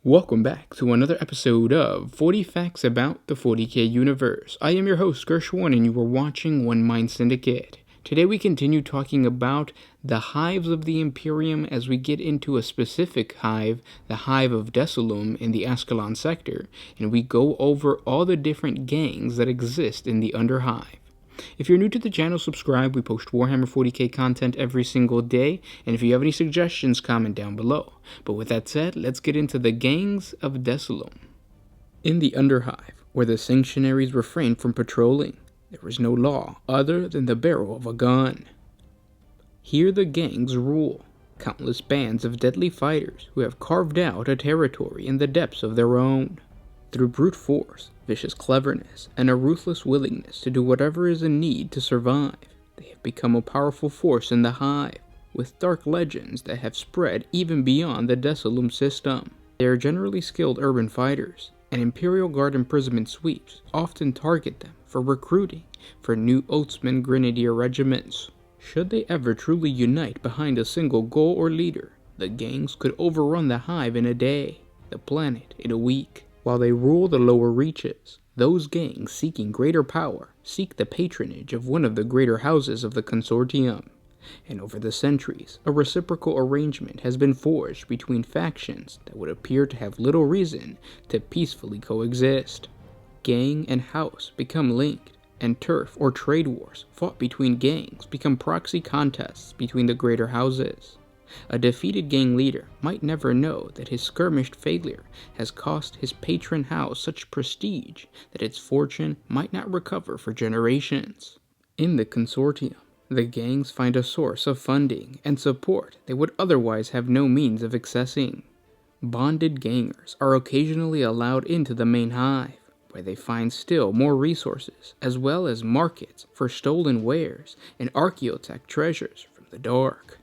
Welcome back to another episode of 40 Facts About the 40K Universe. I am your host, Gershwin, and you are watching One Mind Syndicate. Today we continue talking about the hives of the Imperium as we get into a specific hive, the Hive of Desolum in the Ascalon sector, and we go over all the different gangs that exist in the Underhive. If you're new to the channel, subscribe. We post Warhammer 40K content every single day, and if you have any suggestions, comment down below. But with that said, let's get into the gangs of Desolum. In the Underhive, where the Sanctuaries refrained from patrolling, there was no law other than the barrel of a gun. Here the gangs rule, countless bands of deadly fighters who have carved out a territory in the depths of their own. Through brute force, vicious cleverness, and a ruthless willingness to do whatever is in need to survive, they have become a powerful force in the Hive, with dark legends that have spread even beyond the Desolum system. They are generally skilled urban fighters, and Imperial Guard imprisonment sweeps often target them for recruiting for new Oatsman Grenadier regiments. Should they ever truly unite behind a single goal or leader, the gangs could overrun the Hive in a day, the planet in a week. While they rule the lower reaches, those gangs seeking greater power seek the patronage of one of the greater houses of the consortium. And over the centuries, a reciprocal arrangement has been forged between factions that would appear to have little reason to peacefully coexist. Gang and house become linked, and turf or trade wars fought between gangs become proxy contests between the greater houses. A defeated gang leader might never know that his skirmished failure has cost his patron house such prestige that its fortune might not recover for generations. In the consortium, the gangs find a source of funding and support they would otherwise have no means of accessing. Bonded gangers are occasionally allowed into the main hive, where they find still more resources, as well as markets for stolen wares and archaeotech treasures from the dark.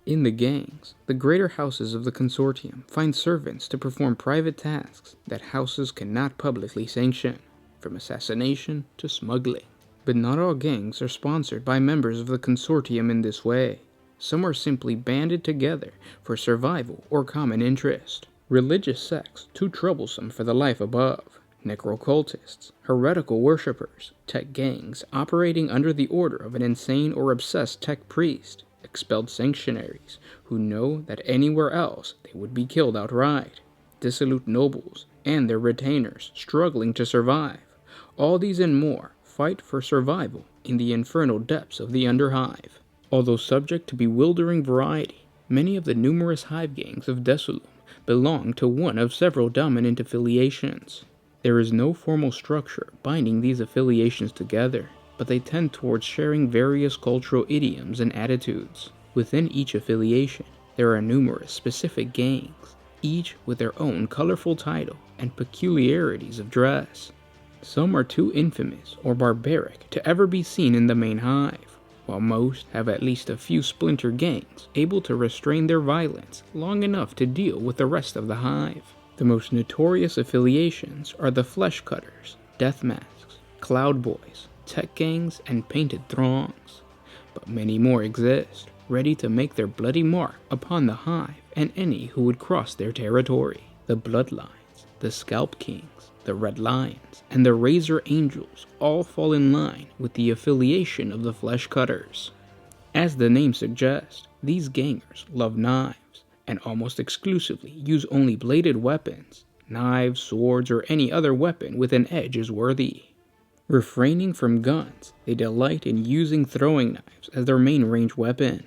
In the gangs, the greater houses of the consortium find servants to perform private tasks that houses cannot publicly sanction, from assassination to smuggling. But not all gangs are sponsored by members of the consortium in this way. Some are simply banded together for survival or common interest. Religious sects too troublesome for the life above, necrocultists, heretical worshippers, tech gangs operating under the order of an insane or obsessed tech priest, expelled sanctuaries who know that anywhere else they would be killed outright, dissolute nobles and their retainers struggling to survive. All these and more fight for survival in the infernal depths of the Underhive. Although subject to bewildering variety, many of the numerous hive gangs of Desolum belong to one of several dominant affiliations. There is no formal structure binding these affiliations together, but they tend towards sharing various cultural idioms and attitudes. Within each affiliation, there are numerous specific gangs, each with their own colorful title and peculiarities of dress. Some are too infamous or barbaric to ever be seen in the main hive, while most have at least a few splinter gangs able to restrain their violence long enough to deal with the rest of the hive. The most notorious affiliations are the Flesh Cutters, Death Masks, Cloudboys, tech gangs, and painted throngs. But many more exist, ready to make their bloody mark upon the hive and any who would cross their territory. The Bloodlines, the Scalp Kings, the Red Lions, and the Razor Angels all fall in line with the affiliation of the Flesh Cutters. As the name suggests, these gangers love knives, and almost exclusively use only bladed weapons. Knives, swords, or any other weapon with an edge is worthy. Refraining from guns, they delight in using throwing knives as their main range weapon.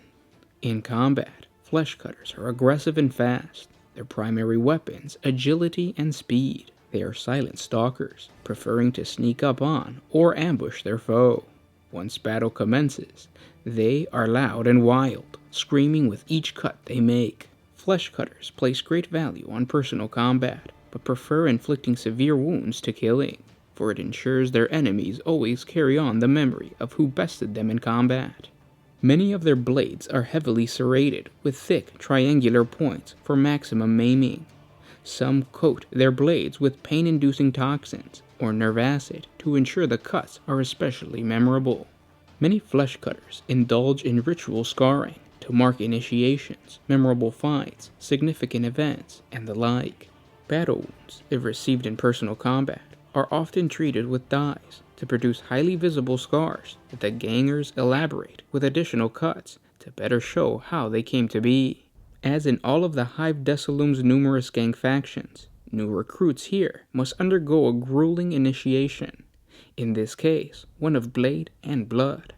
In combat, Flesh Cutters are aggressive and fast, their primary weapons agility and speed. They are silent stalkers, preferring to sneak up on or ambush their foe. Once battle commences, they are loud and wild, screaming with each cut they make. Flesh Cutters place great value on personal combat, but prefer inflicting severe wounds to killing, for it ensures their enemies always carry on the memory of who bested them in combat. Many of their blades are heavily serrated with thick triangular points for maximum maiming. Some coat their blades with pain-inducing toxins or nerve acid to ensure the cuts are especially memorable. Many Flesh Cutters indulge in ritual scarring to mark initiations, memorable fights, significant events, and the like. Battle wounds, if received in personal combat, are often treated with dyes to produce highly visible scars that the gangers elaborate with additional cuts to better show how they came to be. As in all of the Hive Desalum's numerous gang factions, new recruits here must undergo a grueling initiation, in this case one of blade and blood.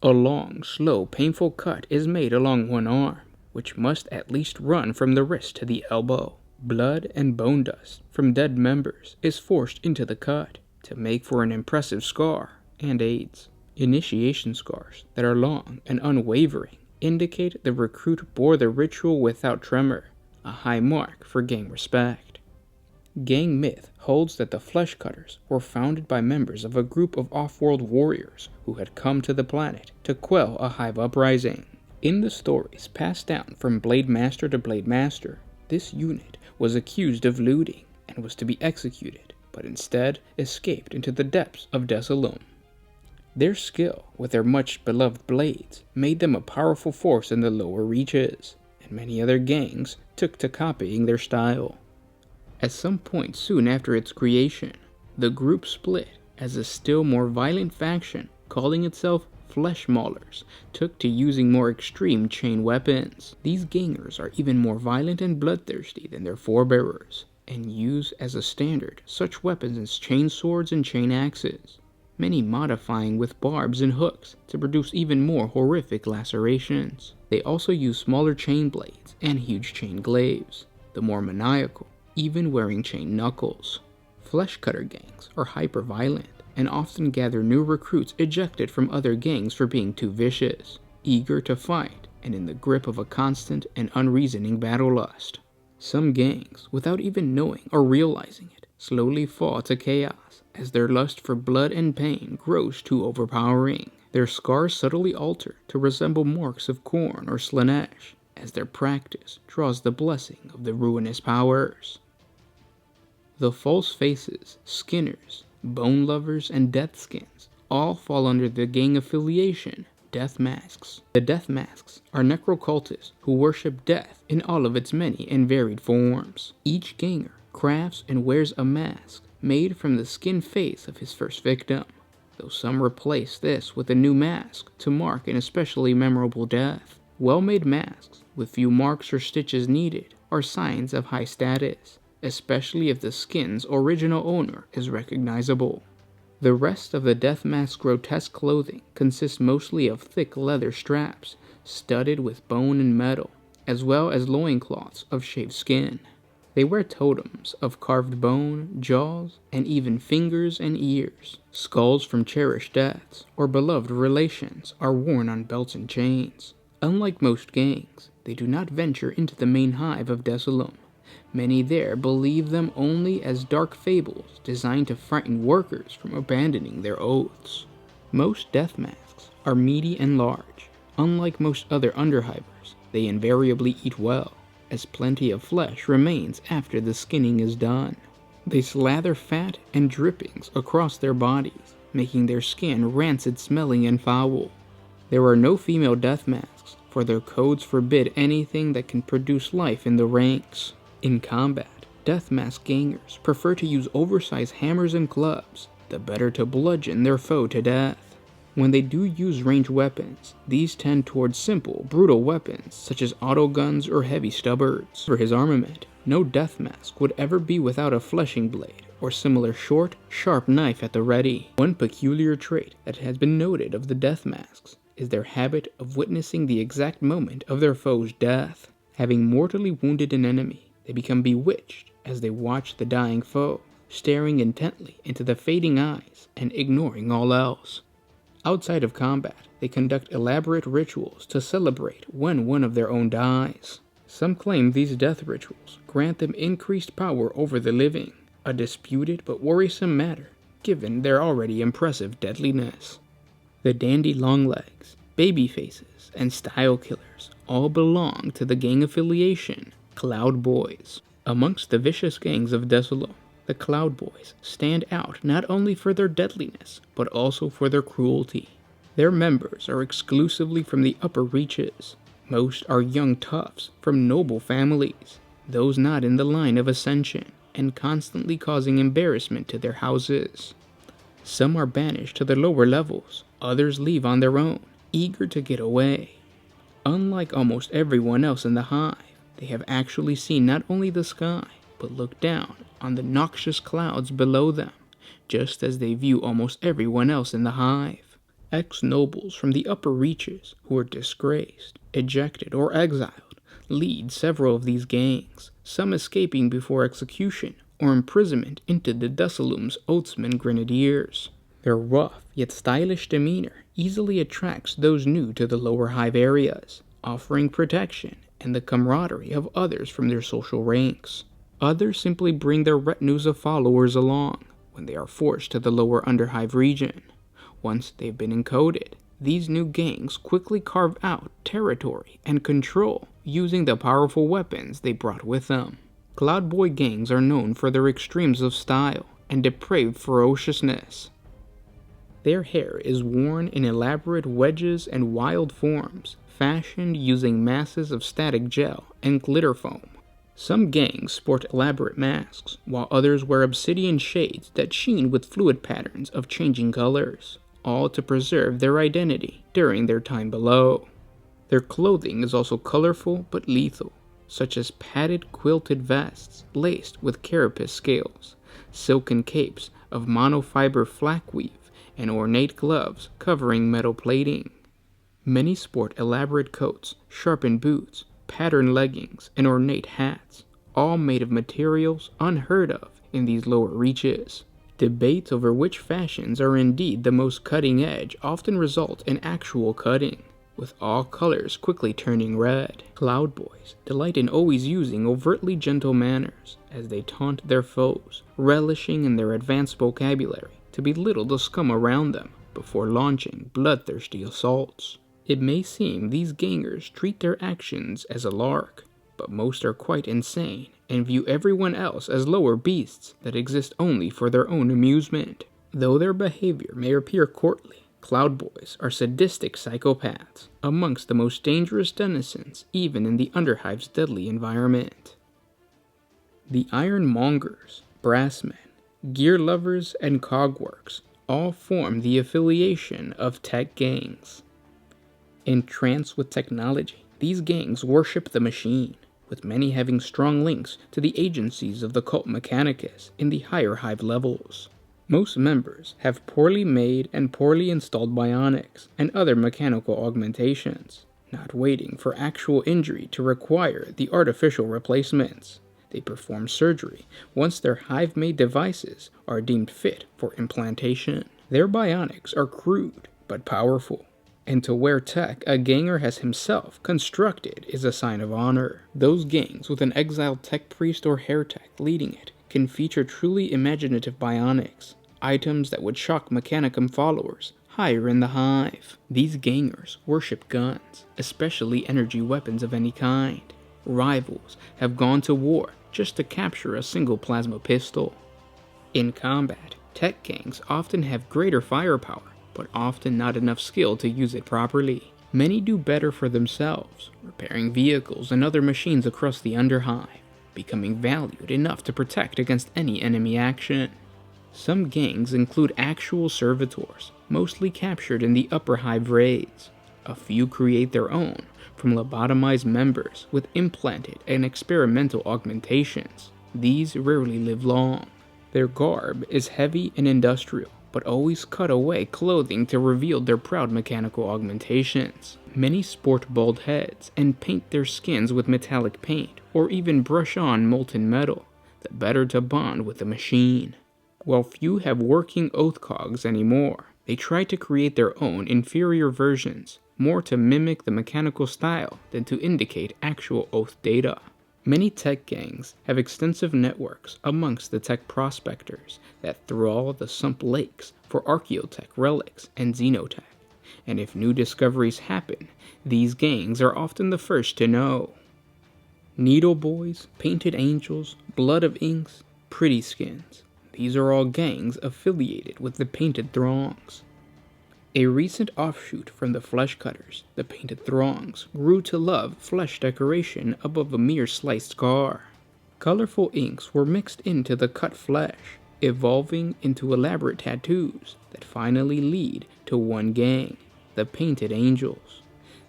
A long, slow, painful cut is made along one arm, which must at least run from the wrist to the elbow. Blood and bone dust from dead members is forced into the cut to make for an impressive scar and aids. Initiation scars that are long and unwavering indicate the recruit bore the ritual without tremor, a high mark for gang respect. Gang myth holds that the Flesh Cutters were founded by members of a group of off-world warriors who had come to the planet to quell a Hive uprising. In the stories passed down from Blade Master to Blade Master, this unit was accused of looting and was to be executed, but instead escaped into the depths of Desalum. Their skill with their much-beloved blades made them a powerful force in the lower reaches, and many other gangs took to copying their style. At some point soon after its creation, the group split as a still more violent faction, calling itself Flesh Maulers, took to using more extreme chain weapons. These gangers are even more violent and bloodthirsty than their forebearers, and use as a standard such weapons as chain swords and chain axes, many modifying with barbs and hooks to produce even more horrific lacerations. They also use smaller chain blades and huge chain glaives, the more maniacal, even wearing chain knuckles. Flesh cutter gangs are hyper-violent and often gather new recruits ejected from other gangs for being too vicious, eager to fight, and in the grip of a constant and unreasoning battle lust. Some gangs, without even knowing or realizing it, slowly fall to chaos as their lust for blood and pain grows too overpowering. Their scars subtly alter to resemble marks of corn or Slanesh, as their practice draws the blessing of the ruinous powers. The false faces, skinners, bone lovers, and deathskins all fall under the gang affiliation, Death Masks. The Death Masks are necrocultists who worship death in all of its many and varied forms. Each ganger crafts and wears a mask made from the skin face of his first victim, though some replace this with a new mask to mark an especially memorable death. Well-made masks, with few marks or stitches needed, are signs of high status, especially if the skin's original owner is recognizable. The rest of the Death Mask's grotesque clothing consists mostly of thick leather straps, studded with bone and metal, as well as loincloths of shaved skin. They wear totems of carved bone, jaws, and even fingers and ears. Skulls from cherished deaths or beloved relations are worn on belts and chains. Unlike most gangs, they do not venture into the main hive of Desalum. Many there believe them only as dark fables designed to frighten workers from abandoning their oaths. Most death masks are meaty and large. Unlike most other underhivers, they invariably eat well, as plenty of flesh remains after the skinning is done. They slather fat and drippings across their bodies, making their skin rancid-smelling and foul. There are no female death masks, for their codes forbid anything that can produce life in the ranks. In combat, death mask gangers prefer to use oversized hammers and clubs, the better to bludgeon their foe to death. When they do use ranged weapons, these tend towards simple, brutal weapons such as autoguns or heavy stubbards. For his armament, no death mask would ever be without a fleshing blade or similar short, sharp knife at the ready. One peculiar trait that has been noted of the death masks is their habit of witnessing the exact moment of their foe's death. Having mortally wounded an enemy, they become bewitched as they watch the dying foe, staring intently into the fading eyes and ignoring all else. Outside of combat, they conduct elaborate rituals to celebrate when one of their own dies. Some claim these death rituals grant them increased power over the living, a disputed but worrisome matter given their already impressive deadliness. The dandy longlegs, baby faces, and style killers all belong to the gang affiliation, Cloudboys. Amongst the vicious gangs of Desalum, the Cloudboys stand out not only for their deadliness, but also for their cruelty. Their members are exclusively from the upper reaches. Most are young toughs from noble families, those not in the line of ascension, and constantly causing embarrassment to their houses. Some are banished to the lower levels, others leave on their own, eager to get away. Unlike almost everyone else in the hive, they have actually seen not only the sky, but looked down on the noxious clouds below them, just as they view almost everyone else in the hive. Ex-nobles from the upper reaches who are disgraced, ejected, or exiled lead several of these gangs, some escaping before execution or imprisonment into the Dusselum's Oatsman Grenadiers. Their rough yet stylish demeanor easily attracts those new to the lower hive areas, offering protection and the camaraderie of others from their social ranks. Others simply bring their retinues of followers along when they are forced to the lower underhive region. Once they've been encoded, these new gangs quickly carve out territory and control using the powerful weapons they brought with them. Cloudboy gangs are known for their extremes of style and depraved ferociousness. Their hair is worn in elaborate wedges and wild forms, fashioned using masses of static gel and glitter foam. Some gangs sport elaborate masks, while others wear obsidian shades that sheen with fluid patterns of changing colors, all to preserve their identity during their time below. Their clothing is also colorful but lethal, such as padded quilted vests laced with carapace scales, silken capes of monofiber flaxweave, and ornate gloves covering metal plating. Many sport elaborate coats, sharpened boots, patterned leggings, and ornate hats, all made of materials unheard of in these lower reaches. Debates over which fashions are indeed the most cutting edge often result in actual cutting, with all colors quickly turning red. Cloudboys delight in always using overtly gentle manners as they taunt their foes, relishing in their advanced vocabulary to belittle the scum around them before launching bloodthirsty assaults. It may seem these gangers treat their actions as a lark, but most are quite insane and view everyone else as lower beasts that exist only for their own amusement. Though their behavior may appear courtly, Cloudboys are sadistic psychopaths, amongst the most dangerous denizens even in the Underhive's deadly environment. The Ironmongers, Brassmen, Gear Lovers, and Cogworks all form the affiliation of tech gangs. Entranced with technology, these gangs worship the machine, with many having strong links to the agencies of the cult Mechanicus in the higher hive levels. Most members have poorly made and poorly installed bionics and other mechanical augmentations, not waiting for actual injury to require the artificial replacements. They perform surgery once their hive-made devices are deemed fit for implantation. Their bionics are crude but powerful, and to wear tech a ganger has himself constructed is a sign of honor. Those gangs with an exiled tech priest or hair tech leading it can feature truly imaginative bionics, items that would shock Mechanicum followers higher in the hive. These gangers worship guns, especially energy weapons of any kind. Rivals have gone to war just to capture a single plasma pistol. In combat, tech gangs often have greater firepower, but often not enough skill to use it properly. Many do better for themselves, repairing vehicles and other machines across the Underhive, becoming valued enough to protect against any enemy action. Some gangs include actual servitors, mostly captured in the Upper Hive raids. A few create their own from lobotomized members with implanted and experimental augmentations. These rarely live long. Their garb is heavy and industrial, but always cut away clothing to reveal their proud mechanical augmentations. Many sport bald heads and paint their skins with metallic paint, or even brush on molten metal, the better to bond with the machine. While few have working oath cogs anymore, they try to create their own inferior versions, more to mimic the mechanical style than to indicate actual oath data. Many tech gangs have extensive networks amongst the tech prospectors that thaw the sump lakes for archaeotech relics and xenotech, and if new discoveries happen, these gangs are often the first to know. Needle Boys, Painted Angels, Blood of Inks, Pretty Skins. These are all gangs affiliated with the Painted Throngs. A recent offshoot from the Flesh Cutters, the Painted Throngs grew to love flesh decoration above a mere sliced scar. Colorful inks were mixed into the cut flesh, evolving into elaborate tattoos that finally lead to one gang, the Painted Angels.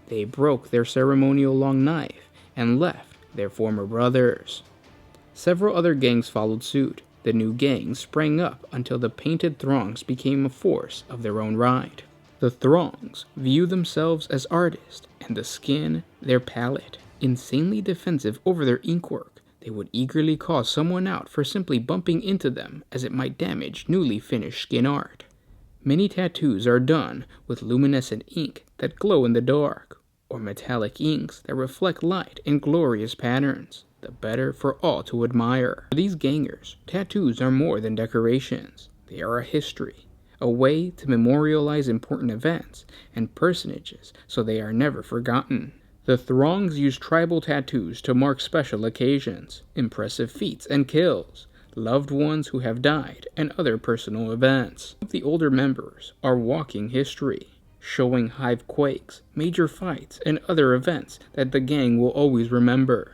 They broke their ceremonial long knife and left their former brothers. Several other gangs followed suit. The new gangs sprang up until the Painted Throngs became a force of their own right. The Throngs view themselves as artists, and the skin their palette. Insanely defensive over their inkwork, they would eagerly call someone out for simply bumping into them, as it might damage newly finished skin art. Many tattoos are done with luminescent ink that glow in the dark, or metallic inks that reflect light in glorious patterns, the better for all to admire. For these gangers, tattoos are more than decorations. They are a history, a way to memorialize important events and personages so they are never forgotten. The Throngs use tribal tattoos to mark special occasions, impressive feats and kills, loved ones who have died, and other personal events. The older members are walking history, showing Hive quakes, major fights, and other events that the gang will always remember.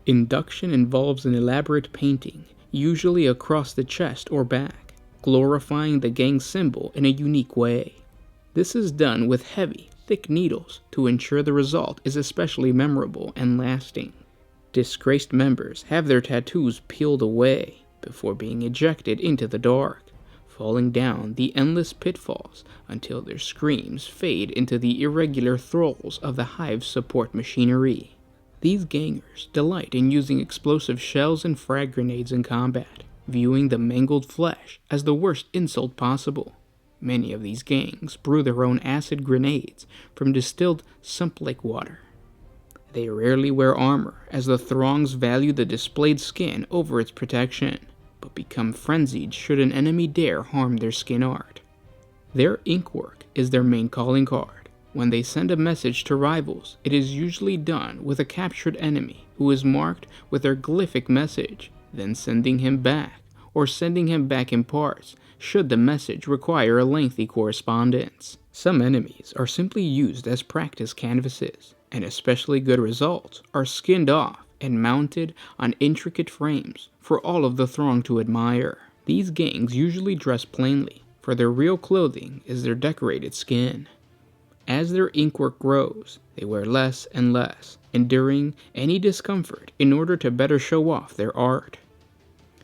Induction involves an elaborate painting, usually across the chest or back, glorifying the gang symbol in a unique way. This is done with heavy, thick needles to ensure the result is especially memorable and lasting. Disgraced members have their tattoos peeled away before being ejected into the dark, falling down the endless pitfalls until their screams fade into the irregular thralls of the Hive's support machinery. These gangers delight in using explosive shells and frag grenades in combat, viewing the mangled flesh as the worst insult possible. Many of these gangs brew their own acid grenades from distilled sump lake water. They rarely wear armor, as the Throngs value the displayed skin over its protection, but become frenzied should an enemy dare harm their skin art. Their inkwork is their main calling card. When they send a message to rivals, it is usually done with a captured enemy who is marked with their glyphic message, then sending him back, or sending him back in parts, should the message require a lengthy correspondence. Some enemies are simply used as practice canvases, and especially good results are skinned off and mounted on intricate frames for all of the throng to admire. These gangs usually dress plainly, for their real clothing is their decorated skin. As their inkwork grows, they wear less and less, enduring any discomfort in order to better show off their art.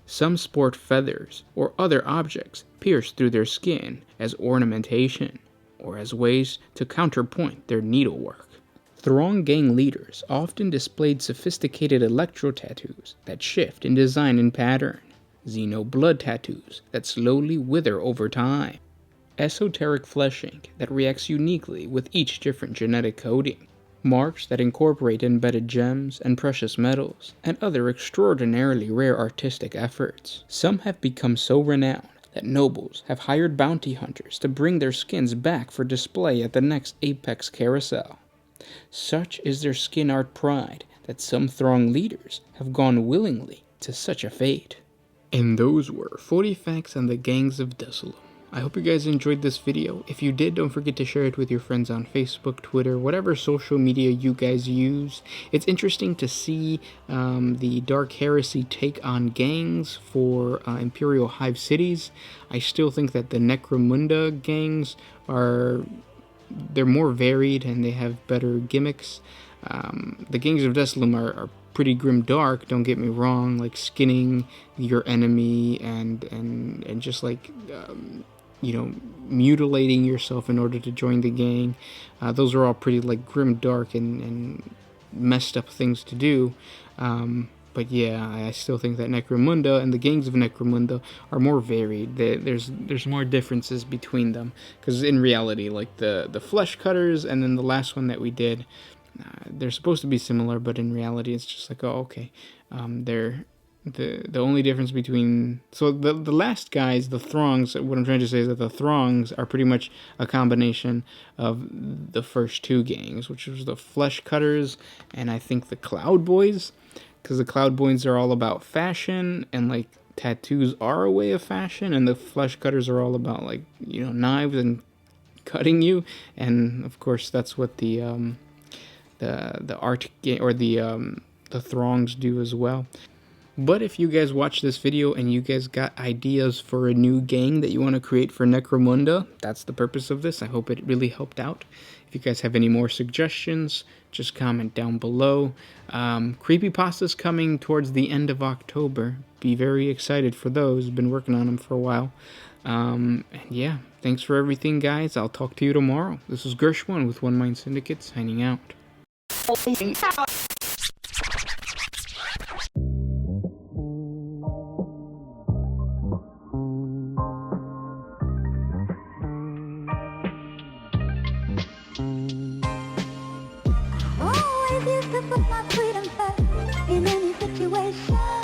Some sport feathers or other objects pierced through their skin as ornamentation, or as ways to counterpoint their needlework. Throng gang leaders often displayed sophisticated electro tattoos that shift in design and pattern, xeno blood tattoos that slowly wither over time, esoteric flesh ink that reacts uniquely with each different genetic coding, marks that incorporate embedded gems and precious metals, and other extraordinarily rare artistic efforts. Some have become so renowned that nobles have hired bounty hunters to bring their skins back for display at the next Apex carousel. Such is their skin art pride that some Throng leaders have gone willingly to such a fate. And those were 40 facts on the gangs of Dusselum. I hope you guys enjoyed this video. If you did, don't forget to share it with your friends on Facebook, Twitter, whatever social media you guys use. It's interesting to see the Dark Heresy take on gangs for Imperial Hive cities. I still think that the Necromunda gangs they're more varied and they have better gimmicks. The gangs of Dusselum are pretty grim dark, don't get me wrong, like skinning your enemy and just like mutilating yourself in order to join the gang. Those are all pretty like grim dark and messed up things to do. But yeah, I still think that Necromunda and the gangs of Necromunda are more varied. There's more differences between them, because in reality, like the flesh cutters and then the last one that we did, they're supposed to be similar, but in reality, it's just like, oh, okay, they're the only difference between the last guys, the Throngs. What I'm trying to say is that the Throngs are pretty much a combination of the first two gangs, which was the Flesh Cutters and I think the Cloudboys, because the Cloudboys are all about fashion and like tattoos are a way of fashion, and the Flesh Cutters are all about like knives and cutting you, and of course that's what the art game or the Throngs do as well. But if you guys watch this video and you guys got ideas for a new gang that you want to create for Necromunda, that's the purpose of this. I hope it really helped out. If you guys have any more suggestions, just comment down below. Creepypasta's coming towards the end of October. Be very excited for those. Been working on them for a while. And yeah, thanks for everything, guys. I'll talk to you tomorrow. This is Gershwin with One Mind Syndicate signing out. Always used to put my freedom first in any situation.